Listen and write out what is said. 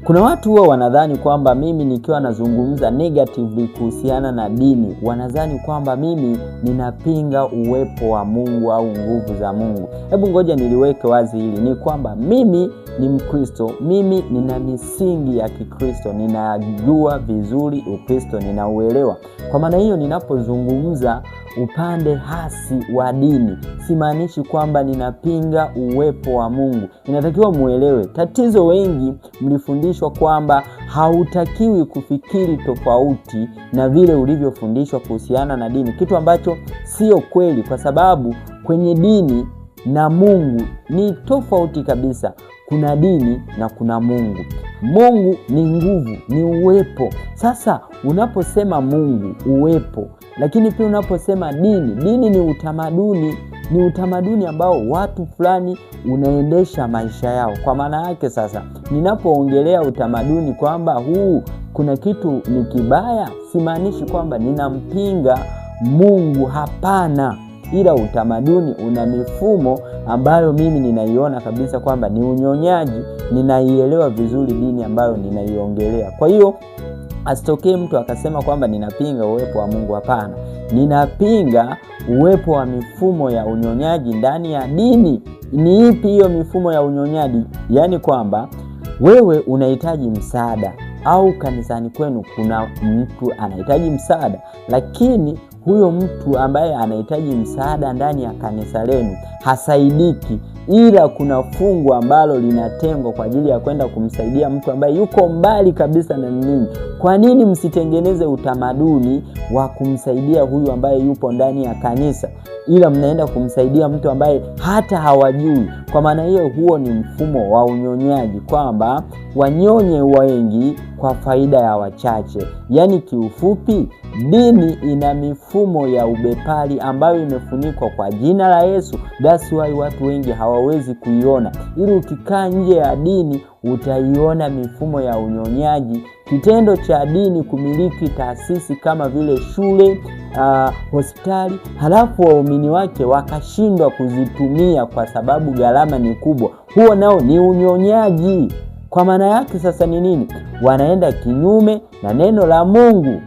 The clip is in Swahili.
Kuna watu huwa wanadhani kwamba mimi nikiwa nazungumza negatively kuhusiana na dini, wanadhani kwamba mimi ninapinga uwepo wa Mungu au nguvu za Mungu. Hebu ngoja niliweke wazi hili, ni kwamba mimi ni Mkristo, mimi nina misingi ya Kikristo, ninajua vizuri Ukristo, ninauelewa. Kwa maana hiyo ninapozungumza upande hasi wa dini, simaanishi kwamba ninapinga uwepo wa Mungu. Inatakiwa muelewe, tatizo wengi mlifundishwa kwamba hautakiwi kufikiri tofauti na vile ulivyofundishwa kuhusiana na dini, kitu ambacho sio kweli, kwa sababu kwenye dini na Mungu ni tofauti kabisa. Kuna dini na kuna Mungu. Mungu ni nguvu, ni uwepo. Sasa unaposema Mungu uwepo, lakini pia unaposema dini ni utamaduni, ni utamaduni ambao watu fulani unaendesha maisha yao. Kwa maana yake sasa, ninapoongelea utamaduni kwamba huu kuna kitu ni kibaya, simaanishi kwamba ninampinga Mungu, hapana. Ila utamaduni una mifumo ambayo mimi ninaiona kabisa kwamba ni unyonyaji, ninaielewa vizuri dini ambayo ninaiongelea. Kwa hiyo asitokee mtu akasema kwamba ninapinga uwepo wa Mungu, hapana. Ninapinga uwepo wa mifumo ya unyonyaji ndani ya dini. Ni ipi hiyo mifumo ya unyonyaji? Yaani kwamba wewe unahitaji msaada, au kanisani kwenu kuna mtu anahitaji msaada, lakini huyo mtu ambaye anahitaji msaada ndani ya kanisa lenu hasaidiki, ila kuna fungu ambalo linatengwa kwa ajili ya kwenda kumsaidia mtu ambaye yuko mbali kabisa na ninyi. Kwa nini msitengeneze utamaduni wa kumsaidia huyu ambaye yupo ndani ya kanisa, ila mnaenda kumsaidia mtu ambaye hata hawajui? Kwa maana hiyo, huo ni mfumo wa unyonyaji, kwamba wanyonye wengi kwa faida ya wachache. Yaani kiufupi, dini ina mifumo ya ubepari ambayo imefunikwa kwa jina la Yesu. That's why watu wengi hawawezi kuiona. Ili ukikaa nje ya dini utaiona mifumo ya unyonyaji. Kitendo cha dini kumiliki taasisi kama vile shule, hospitali, halafu waumini wake wakashindwa kuzitumia kwa sababu gharama ni kubwa, huo nao ni unyonyaji. Kwa maana yake sasa ni nini? Wanaenda kinyume na neno la Mungu.